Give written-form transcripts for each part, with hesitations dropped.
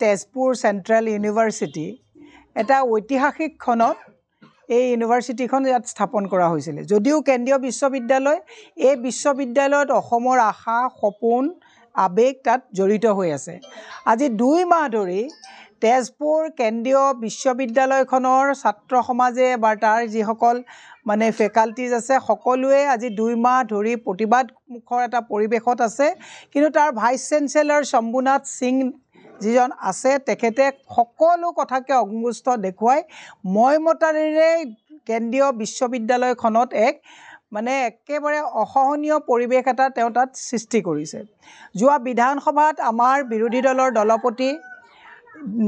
Tezpur central university এটা ঐতিহাসিক ক্ষণত এই ইউনিভাৰ্চিটিখন ইয়াত স্থাপন কৰা হৈছিল যদিও কেন্দ্ৰীয় বিশ্ববিদ্যালয় এই বিশ্ববিদ্যালয়ত অসমৰ আশা সপোন আবেগ তাত জড়িত হৈ আছে আজি 2 মাহ ধৰি তেজপুৰ কেন্দ্ৰীয় বিশ্ববিদ্যালয়খনৰ ছাত্ৰ সমাজে বা তাৰ যিসকল মানে ফেকাল্টিজ আছে সকলোৱে আজি 2 মাহ ধৰি প্ৰতিবাদ মুখৰ এটা পৰিৱেশত আছে কিন্তু তাৰ ভাইচ চেঞ্চেলৰ শম্ভুনাথ সিং যিজন আছে তেখেতে সকলো কথাকে অংগুষ্ঠ দেখুৱাই ময়মতাৰীৰে কেন্দ্ৰীয় বিশ্ববিদ্যালয়খনত এক মানে একেবাৰে অসহনীয় পৰিৱেশ এটা তেওঁ তাত সৃষ্টি কৰিছে যোৱা বিধানসভাত আমাৰ বিৰোধী দলৰ দলপতি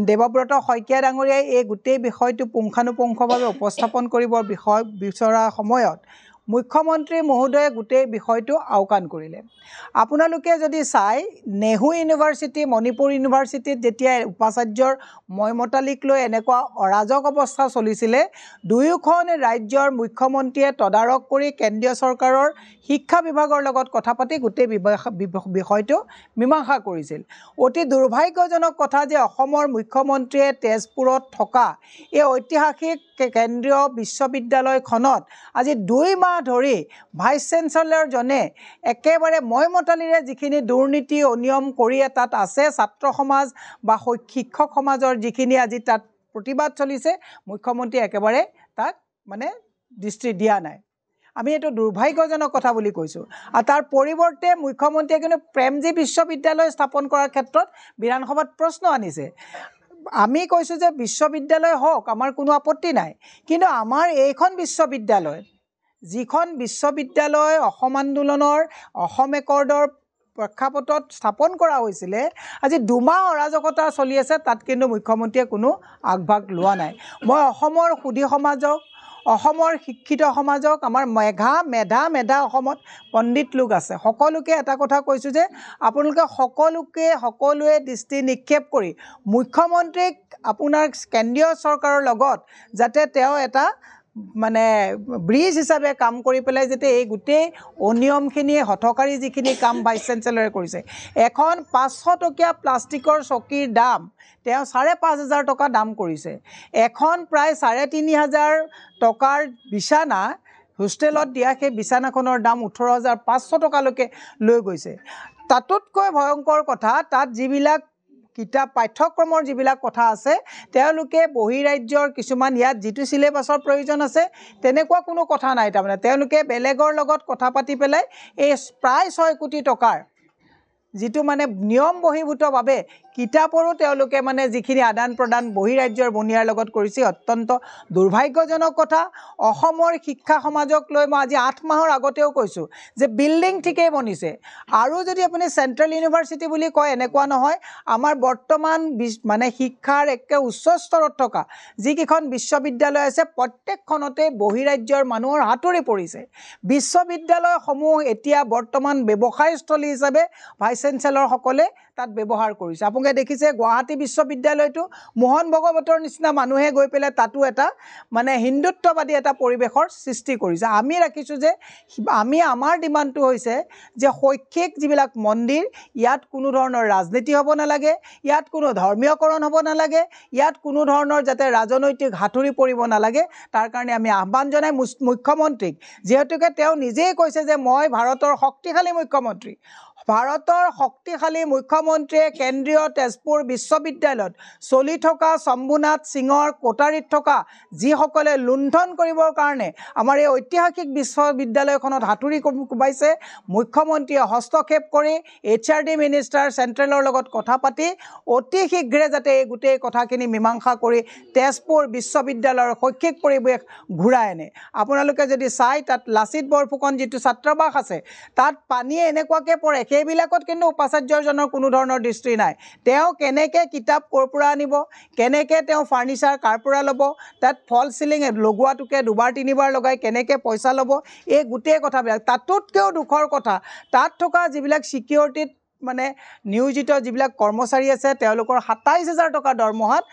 দেৱব্ৰত শইকীয়া ডাঙৰীয়াই এই গোটেই বিষয়টো পুংখানুপুংখভাৱে উপস্থাপন কৰিবৰ বিষয় বিচৰা সময়ত মুখ্যমন্ত্ৰী মহোদয়ে গোটেই বিষয়টো আওকাণ কৰিলে আপোনালোকে যদি চাই নেহু ইউনিভাৰ্চিটি মণিপুৰ ইউনিভাৰ্চিটিত যেতিয়া উপাচাৰ্যৰ ময়মতালিক লৈ এনেকুৱা অৰাজক অৱস্থা চলিছিলে দুয়োখন ৰাজ্যৰ মুখ্যমন্ত্ৰীয়ে তদাৰক কৰি কেন্দ্ৰীয় চৰকাৰৰ শিক্ষা বিভাগৰ লগত কথা পাতি গোটেই বিষয়টো মীমাংসা কৰিছিল অতি দুৰ্ভাগ্যজনক কথা যে অসমৰ মুখ্যমন্ত্ৰীয়ে তেজপুৰত থকা এই ঐতিহাসিক কেন্দ্ৰীয় বিশ্ববিদ্যালয়খনত আজি 2 মাহ ধৰি ভাইচ চেঞ্চেলৰজনে একেবাৰে ময়মতালিৰে যিখিনি দুৰ্নীতি অনিয়ম কৰি তাত আছে ছাত্ৰ সমাজ বা শিক্ষক সমাজৰ যিখিনি আজি তাত প্ৰতিবাদ চলিছে মুখ্যমন্ত্ৰী একেবাৰে তাক মানে দৃষ্টি দিয়া নাই আমি এটো দুৰ্ভাগ্যজনক কথা বুলি কৈছো আৰু তাৰ পৰিৱৰ্তে মুখ্যমন্ত্ৰীয়ে কিন্তু প্ৰেমজী বিশ্ববিদ্যালয় স্থাপন কৰাৰ ক্ষেত্ৰত বিধানসভাত প্ৰশ্ন আনিছে আমি কৈছো যে বিশ্ববিদ্যালয় হোক আমাৰ কোনো আপত্তি নাই কিন্তু আমাৰ এইখন বিশ্ববিদ্যালয় যিখন বিশ্ববিদ্যালয় অসম আন্দোলনৰ অসম একৰ্ডৰ প্ৰেক্ষাপটত স্থাপন কৰা হৈছিল আজি 2 মাহ অৰাজকতা চলি আছে তাত কিন্তু মুখ্যমন্ত্ৰীয়ে কোনো আগভাগ লোৱা নাই মই অসমৰ সুধী সমাজক অসমৰ শিক্ষিত সমাজক আমাৰ মেধা অসমত পণ্ডিত লোক আছে সকলোকে এটা কথা কৈছো যে আপোনালোকে সকলোৱে দৃষ্টি নিক্ষেপ কৰি মুখ্যমন্ত্ৰীক আপোনাৰ কেন্দ্ৰীয় চৰকাৰৰ লগত যাতে তেওঁ এটা মানে ব্ৰিজ হিচাপে কাম কৰি পেলাই যেতে এই গোটেই অনিয়মখিনি হঠকাৰী যিখিনি কাম ভাইচ চেঞ্চেলৰে কৰিছে এখন 500 টকীয়া প্লাষ্টিকৰ চকীৰ দাম তেওঁ 5,500 টকা দাম কৰিছে এখন প্ৰায় 3,500 টকাৰ বিছানা হোষ্টেলত দিয়া সেই বিছানাখনৰ দাম 18,500 টকালৈকে লৈ গৈছে তাতোতকৈ ভয়ংকৰ কথা তাত যিবিলাক কিতাপ পাঠ্যক্ৰমৰ যিবিলাক কথা আছে তেওঁলোকে বহিৰাজ্যৰ কিছুমান ইয়াত যিটো সিলেবাছৰ প্ৰয়োজন আছে তেনেকুৱা কোনো কথা নাই তাৰমানে তেওঁলোকে বেলেগৰ লগত কথা পাতি পেলাই এই প্ৰায় 6 কোটি টকাৰ যিটো মানে নিয়ম বহিভূতভাৱে কিতাপৰো তেওঁলোকে মানে যিখিনি আদান প্ৰদান বহিৰাজ্যৰ বনিয়াৰ লগত কৰিছে অত্যন্ত দুৰ্ভাগ্যজনক কথা অসমৰ শিক্ষা সমাজক লৈ মই আজি 8 মাহৰ আগতেও কৈছো যে বিল্ডিং ঠিকই বনিছে আৰু যদি আপুনি চেণ্ট্ৰেল ইউনিভাৰ্চিটি বুলি কয় এনেকুৱা নহয় আমাৰ বৰ্তমান মানে শিক্ষাৰ একে উচ্চ স্তৰত থকা যিকিখন বিশ্ববিদ্যালয় আছে প্ৰত্যেকখনতে বহিৰাজ্যৰ মানুহৰ হাতুৰি পৰিছে বিশ্ববিদ্যালয়সমূহ এতিয়া বৰ্তমান ব্যৱসায়স্থলী হিচাপে ভাইচ চেঞ্চেলৰ সকলে তাত ব্যৱহাৰ কৰিছে আপোনালোকে দেখিছে গুৱাহাটী বিশ্ববিদ্যালয়টো মোহন ভগৱতৰ নিচিনা মানুহে গৈ পেলাই তাতো এটা মানে হিন্দুত্ববাদী এটা পৰিৱেশৰ সৃষ্টি কৰিছে আমি ৰাখিছো যে আমাৰ ডিমাণ্ডটো হৈছে যে শৈক্ষিক যিবিলাক মন্দিৰ ইয়াত কোনো ধৰণৰ ৰাজনীতি হ'ব নালাগে ইয়াত কোনো ধৰ্মীয়কৰণ হ'ব নালাগে ইয়াত কোনো ধৰণৰ যাতে ৰাজনৈতিক হাতুৰি পৰিব নালাগে তাৰ কাৰণে আমি আহ্বান জনাই মুখ্যমন্ত্ৰীক যেহেতুকে তেওঁ নিজেই কৈছে যে মই ভাৰতৰ শক্তিশালী মুখ্যমন্ত্ৰী ভাৰতৰ শক্তিশালী মুখ্যমন্ত্ৰীয়ে কেন্দ্ৰীয় তেজপুৰ বিশ্ববিদ্যালয়ত চলি থকা শম্ভুনাথ সিঙৰ কোটাৰিত থকা যিসকলে লুণ্ঠন কৰিবৰ কাৰণে আমাৰ এই ঐতিহাসিক বিশ্ববিদ্যালয়খনত হাতুৰি কোবাইছে মুখ্যমন্ত্ৰীয়ে হস্তক্ষেপ কৰি HRD মিনিষ্টাৰ চেণ্ট্ৰেলৰ লগত কথা পাতি অতি শীঘ্ৰে যাতে এই গোটেই কথাখিনি মীমাংসা কৰি তেজপুৰ বিশ্ববিদ্যালয়ৰ শৈক্ষিক পৰিৱেশ ঘূৰাই আনে আপোনালোকে যদি চাই তাত লাচিত বৰফুকন যিটো ছাত্ৰাবাস আছে তাত পানীয়ে এনেকুৱাকৈ পৰে সেইবিলাকত কিন্তু উপাচাৰ্যজনৰ কোনো ধৰণৰ দৃষ্টি নাই তেওঁ কেনেকৈ কিতাপ কৰপৰা আনিব কেনেকৈ তেওঁ ফাৰ্নিচাৰ কাৰপৰা ল'ব তাত ফল সিলিং লগোৱাটোকে 2-3বাৰ লগাই কেনেকৈ পইচা ল'ব এই গোটেই কথাবিলাক তাতোতকৈও দুখৰ কথা তাত থকা যিবিলাক সিকিউৰিটিত মানে নিয়োজিত যিবিলাক কৰ্মচাৰী আছে তেওঁলোকৰ ২৭,০০০ টকা দৰমহাত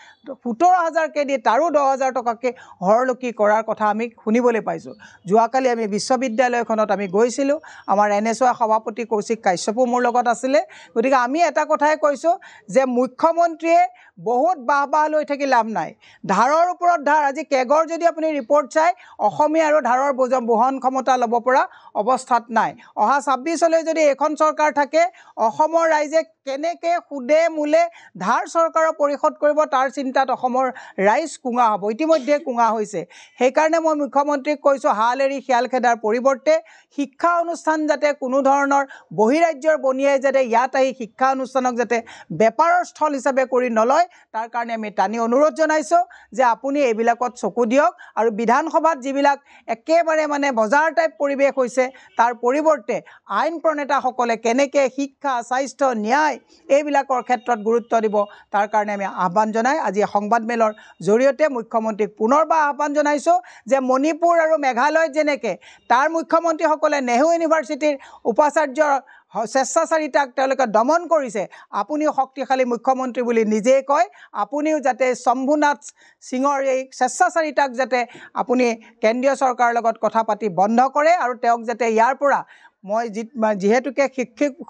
১৭,০০০কে দিয়ে তাৰো ১০,০০০ টকাকৈ হৰলকি কৰাৰ কথা আমি শুনিবলৈ পাইছোঁ। যোৱাকালি আমি বিশ্ববিদ্যালয়খনত আমি গৈছিলোঁ, আমাৰ NSY সভাপতি কৌশিক কাশ্যপো মোৰ লগত আছিলে। গতিকে আমি এটা কথাই কৈছোঁ যে মুখ্যমন্ত্ৰীয়ে বহুত বাহ লৈ থাকি লাভ নাই। ধাৰৰ ওপৰত ধাৰ, আজি কেগৰ যদি আপুনি ৰিপৰ্ট চাই অসমীয়া আৰু ধাৰৰ বহন ক্ষমতা ল'ব পৰা অৱস্থাত নাই। অহা ২৬লৈ যদি এখন চৰকাৰ থাকে অসমৰ ৰাইজে কেনেকৈ সুদে মূলে ধাৰ চৰকাৰৰ পৰিশোধ কৰিব তাৰ চিন্তাত অসমৰ ৰাইজ কুঙা হ'ব, ইতিমধ্যে কুঙা হৈছে। সেইকাৰণে মই মুখ্যমন্ত্ৰীক কৈছোঁ হাল এৰি শিয়াল খেদাৰ পৰিৱৰ্তে শিক্ষা অনুষ্ঠান যাতে কোনো ধৰণৰ বহিৰাজ্যৰ বনিয়াই যাতে ইয়াত আহি শিক্ষা অনুষ্ঠানক যাতে বেপাৰৰ স্থল হিচাপে কৰি নলয় তাৰ কাৰণে আমি টানি অনুৰোধ জনাইছোঁ যে আপুনি এইবিলাকত চকু দিয়ক আৰু বিধানসভাত যিবিলাক একেবাৰে মানে বজাৰ টাইপ পৰিৱেশ হৈছে তাৰ পৰিৱৰ্তে আইন প্ৰণেতাসকলে কেনেকৈ শিক্ষা, স্বাস্থ্য, ন্যায় এইবিলাকৰ ক্ষেত্ৰত গুৰুত্ব দিব তাৰ কাৰণে আমি আহ্বান জনাই আজি সংবাদমেলৰ জৰিয়তে মুখ্যমন্ত্ৰীক পুনৰবাৰ আহ্বান জনাইছোঁ যে মণিপুৰ আৰু মেঘালয়ত যেনেকৈ তাৰ মুখ্যমন্ত্ৰীসকলে নেহৰু ইউনিভাৰ্চিটিৰ উপাচাৰ্য স্বেচ্ছাচাৰিতাক তেওঁলোকে দমন কৰিছে, আপুনিও শক্তিশালী মুখ্যমন্ত্ৰী বুলি নিজেই কয়, আপুনিও যাতে শম্ভুনাথ সিঙৰ এই স্বেচ্ছাচাৰিতাক যাতে আপুনি কেন্দ্ৰীয় চৰকাৰৰ লগত কথা পাতি বন্ধ কৰে আৰু তেওঁক যাতে ইয়াৰ পৰা মই যিহেতুকে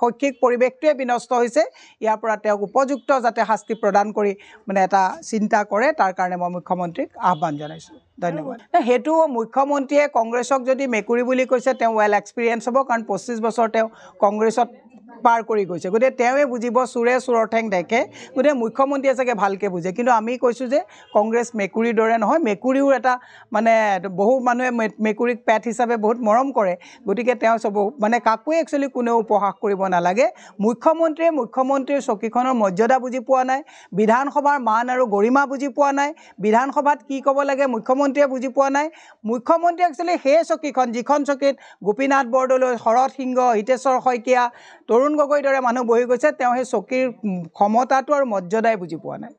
শৈক্ষিক পৰিৱেশটোৱে বিনষ্ট হৈছে ইয়াৰ পৰা তেওঁক উপযুক্ত যাতে শাস্তি প্ৰদান কৰি মানে এটা চিন্তা কৰে তাৰ কাৰণে মই মুখ্যমন্ত্ৰীক আহ্বান জনাইছোঁ। ধন্যবাদ। সেইটো মুখ্যমন্ত্ৰীয়ে কংগ্ৰেছক যদি মেকুৰী বুলি কৈছে তেওঁ ৱেল এক্সপিৰিয়েঞ্চ হ'ব, কাৰণ ২৫ বছৰ তেওঁ কংগ্ৰেছত পাৰ কৰি গৈছে। গতিকে তেওঁৱে বুজিব, চোৰে চোৰৰ ঠেং দেখে, গতিকে মুখ্যমন্ত্ৰীয়ে চাগে ভালকৈ বুজে। কিন্তু আমি কৈছোঁ যে কংগ্ৰেছ মেকুৰীৰ দৰে নহয়, মেকুৰীও এটা মানে বহু মানুহে মেকুৰীক পেট হিচাপে বহুত মৰম কৰে, গতিকে তেওঁ চব মানে কাকোৱে একচুৱেলি কোনেও উপহাস কৰিব নালাগে। মুখ্যমন্ত্ৰীৰ চকীখনৰ মৰ্যাদা বুজি পোৱা নাই, বিধানসভাৰ মান আৰু গৰিমা বুজি পোৱা নাই, বিধানসভাত কি ক'ব লাগে মুখ্যমন্ত্ৰীয়ে বুজি পোৱা নাই। মুখ্যমন্ত্ৰী একচুৱেলি সেই চকীখন যিখন চকীত গোপীনাথ বৰদলৈ, শৰৎ সিংহ, হিতেশ্বৰ শইকীয়া, তৰুণ গগৈৰ দৰে মানুহ বহি গৈছে, তেওঁ সেই চকীৰ ক্ষমতাটো আৰু মৰ্যাদাই বুজি পোৱা নাই।